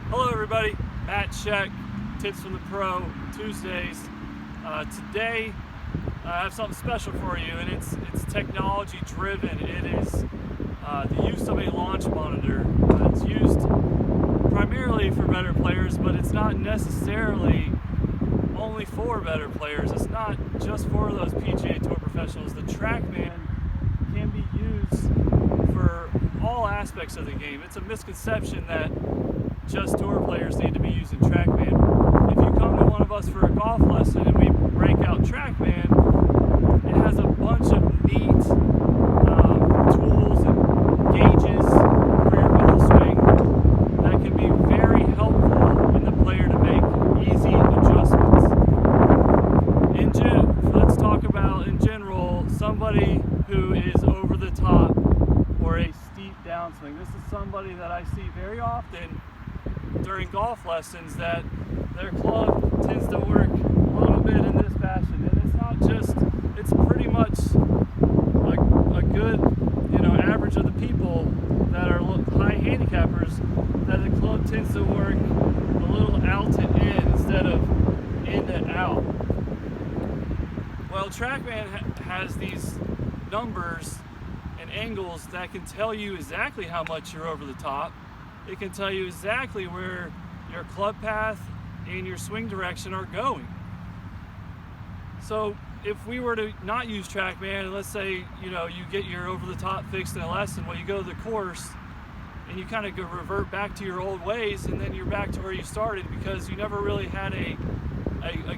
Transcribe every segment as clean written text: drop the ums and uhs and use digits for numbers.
Hello everybody, Matt Scheck, Tips from the Pro, Tuesdays. Today I have something special for you, and it's technology driven. It is the use of a launch monitor. It's used primarily for better players, but it's not necessarily only for better players. It's not just for those PGA Tour professionals. The TrackMan can be used for all aspects of the game. It's a misconception that just tour players need to be using TrackMan. If you come to one of us for a golf lesson and we break out TrackMan, it has a bunch of neat tools and gauges for your golf swing that can be very helpful in the player to make easy adjustments. Let's talk about, in general, somebody who is over the top or a steep downswing. This is somebody that I see very often during golf lessons, that their club tends to work a little bit in this fashion, and it's not just, it's pretty much a good, average of the people that are high handicappers, that the club tends to work a little out to in instead of in to out. Well, TrackMan has these numbers and angles that can tell you exactly how much you're over the top. It can tell you exactly where your club path and your swing direction are going. So if we were to not use TrackMan, and let's say you get your over the top fixed in a lesson, well, you go to the course and you kind of revert back to your old ways, and then you're back to where you started because you never really had a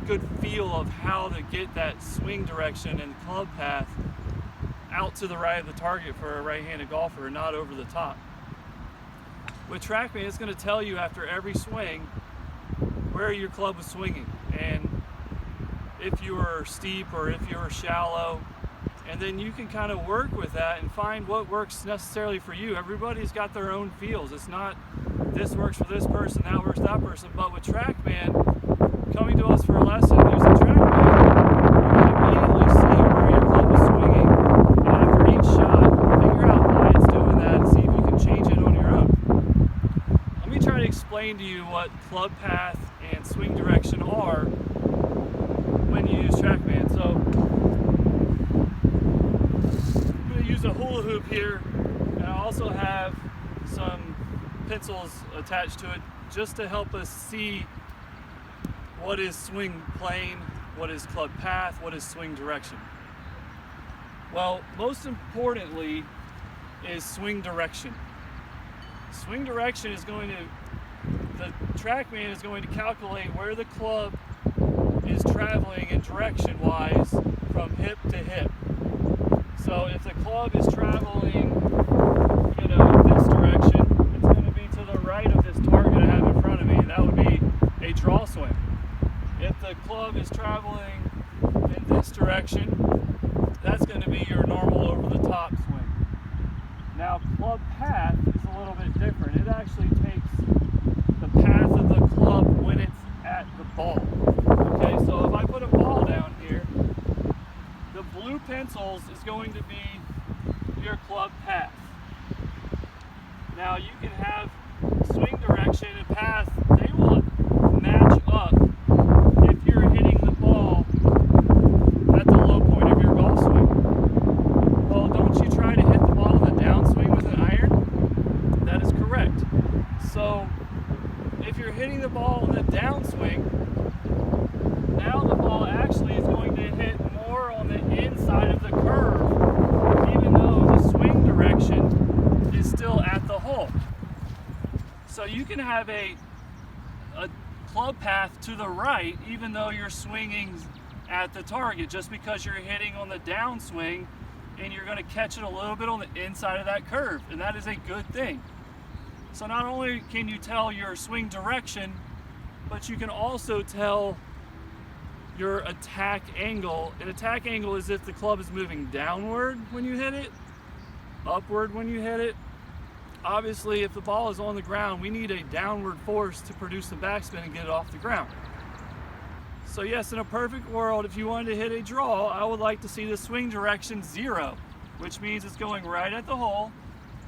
good feel of how to get that swing direction and club path out to the right of the target for a right-handed golfer, not over the top. With TrackMan, it's going to tell you after every swing where your club was swinging, and if you were steep or if you were shallow, and then you can kind of work with that and find what works necessarily for you. Everybody's got their own feels. It's not this works for this person, that works for that person. But with TrackMan, coming to us for a lesson using TrackMan, you're going to immediately see where your club is swinging, and after each shot, figure out why it's doing that and see if you can change it on your own. Let me try to explain to you what club path and swing direction are when you use TrackMan. So I'm going to use a hula hoop here, and I also have some pencils attached to it just to help us see what is swing plane, what is club path, what is swing direction. Well, most importantly is swing direction. Swing direction is the TrackMan is going to calculate where the club is traveling in direction-wise from hip to hip. So if the club is traveling, this direction, it's going to be to the right of this target I have in front of me. That would be a draw swing. If the club is traveling in this direction, that's going to be your normal over-the-top swing. Now, club path is a little bit different. It actually takes the path of the club when it's at the ball. Okay, so if I put a ball down here, the blue pencils is going to be your club path. Now, you can have swing direction and path, they will match up if you're hitting the ball at the low point of your golf swing. Well, don't you try to hit the ball in the downswing with an iron? That is correct. So if you're hitting the ball in the downswing, now the ball actually is going to hit more on the inside of the curve, even though the swing direction is still at the hole. So you can have a club path to the right even though you're swinging at the target, just because you're hitting on the downswing and you're going to catch it a little bit on the inside of that curve, and that is a good thing. So not only can you tell your swing direction, but you can also tell your attack angle. An attack angle is if the club is moving downward when you hit it, upward when you hit it. Obviously, if the ball is on the ground, we need a downward force to produce the backspin and get it off the ground. So yes, in a perfect world, if you wanted to hit a draw, I would like to see the swing direction 0, which means it's going right at the hole,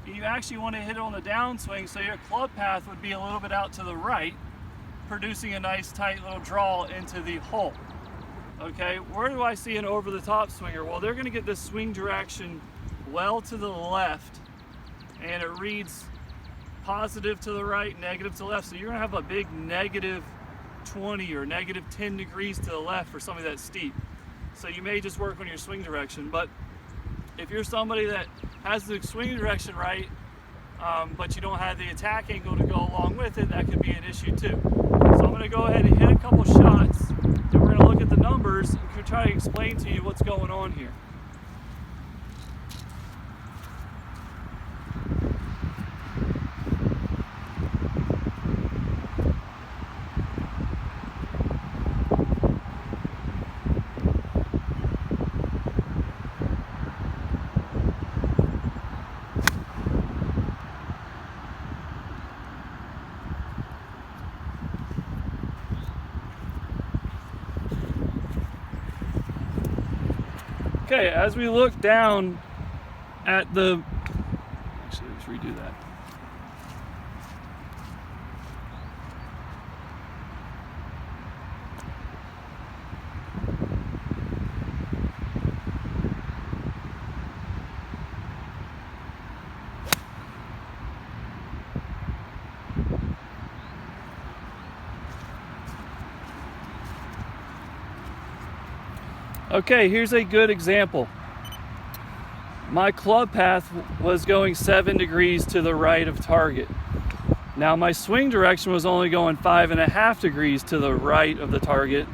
you actually want to hit it on the downswing, so your club path would be a little bit out to the right, producing a nice tight little draw into the hole. Okay, where do I see an over the top swinger? Well, they're going to get this swing direction well to the left, and it reads positive to the right, negative to the left. So you're going to have a big negative 20 or negative 10 degrees to the left for somebody that's steep. So you may just work on your swing direction. But if you're somebody that has the swing direction right, but you don't have the attack angle to go along with it, that could be an issue too. So I'm going to go ahead and hit a couple shots, and we're going to look at the numbers and try to explain to you what's going on here. Okay, as we look down at the, actually let's redo that. Okay, here's a good example. My club path was going 7 degrees to the right of target. Now my swing direction was only going 5.5 degrees to the right of the target.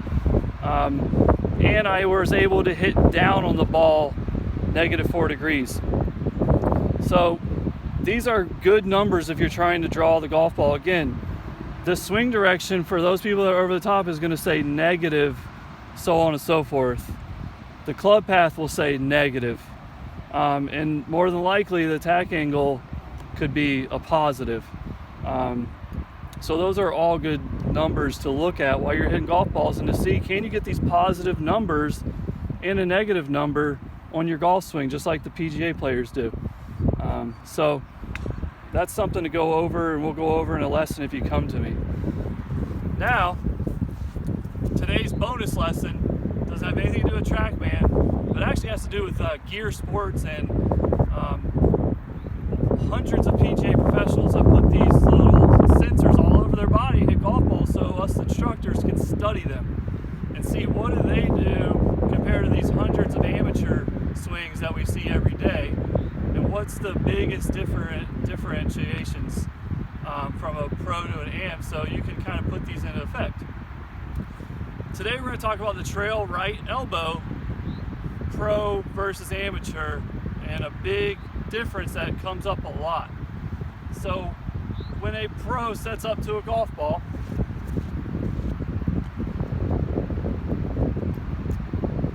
And I was able to hit down on the ball -4 degrees. So these are good numbers if you're trying to draw the golf ball. Again, the swing direction for those people that are over the top is going to say negative, so on and so forth. The club path will say negative. And more than likely the attack angle could be a positive. So those are all good numbers to look at while you're hitting golf balls, and to see, can you get these positive numbers and a negative number on your golf swing, just like the PGA players do. So that's something to go over, and we'll go over in a lesson if you come to me. Now, today's bonus lesson doesn't have anything to do with TrackMan, but actually has to do with gear sports, and hundreds of PGA professionals have put these little sensors all over their body and hit golf balls, so us instructors can study them and see what do they do compared to these hundreds of amateur swings that we see every day, and what's the biggest differentiations from a pro to an am, so you can kind of put these into effect. Today we're going to talk about the trail right elbow, pro versus amateur, and a big difference that comes up a lot. So when a pro sets up to a golf ball,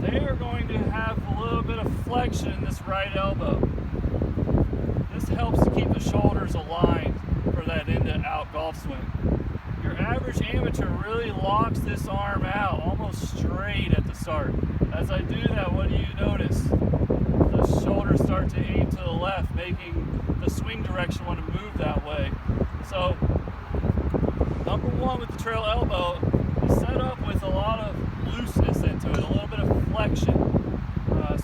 they are going to have a little bit of flexion in this right elbow. This helps to keep the shoulders aligned for that in to out golf swing. Your average amateur really locks this arm out almost straight at the start. As I do that, what do you notice? The shoulders start to aim to the left, making the swing direction want to move that way. So, number one with the trail elbow is set up with a lot of looseness into it, a little bit of flexion.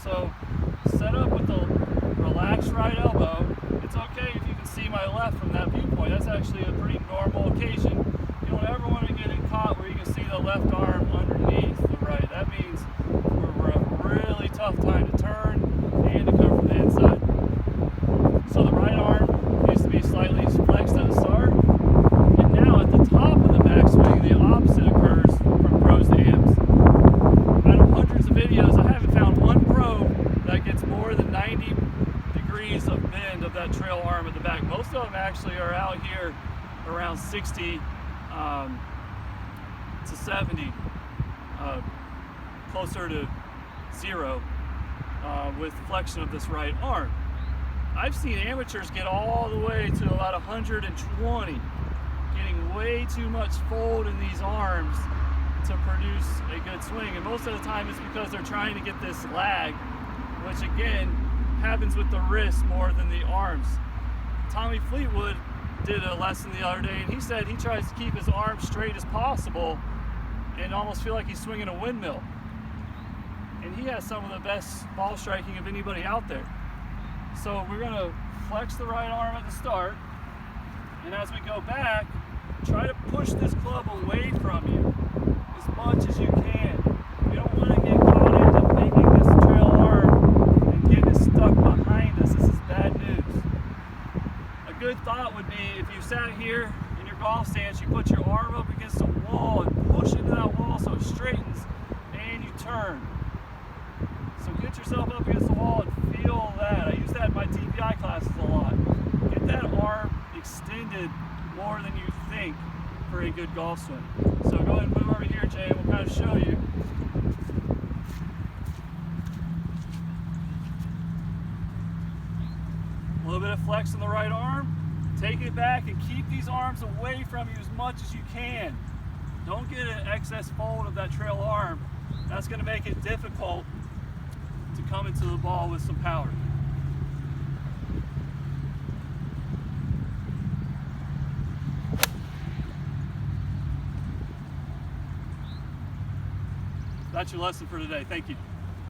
So, set up with the relaxed right elbow. It's okay if you can see my left from that viewpoint. That's actually a pretty normal occasion. You don't ever want to get it caught where you can see the left arm underneath the right. That means we're a really tough time to turn and to come from the inside. So the right arm needs to be slightly flexed at the start. And now at the top of the backswing, the opposite occurs from pros to ams. Out of hundreds of videos, I haven't found one pro that gets more than 90 degrees of bend of that trail arm at the back. Most of them actually are out here around 60 to 70, closer to 0, with flexion of this right arm. I've seen amateurs get all the way to about 120, getting way too much fold in these arms to produce a good swing, and most of the time it's because they're trying to get this lag, which again happens with the wrist more than the arms. Tommy Fleetwood did a lesson the other day, and he said he tries to keep his arms straight as possible and almost feel like he's swinging a windmill. And he has some of the best ball striking of anybody out there. So we're going to flex the right arm at the start, and as we go back, try to push this club away from you as much as you can. You don't want to get caught into making this trail arm and getting it stuck behind us. This is bad news. A good thought would be if you sat here in your golf stance, you put your arm up against the wall and push into that wall so it straightens, and you turn. So get yourself up against the wall and feel that. I use that in my TPI classes a lot. Get that arm extended more than you think for a good golf swing. So go ahead and move over here, Jay, and we'll kind of show you. A little bit of flex in the right arm. Take it back and keep these arms away from you as much as you can. Don't get an excess fold of that trail arm. That's going to make it difficult to come into the ball with some power. That's your lesson for today. Thank you.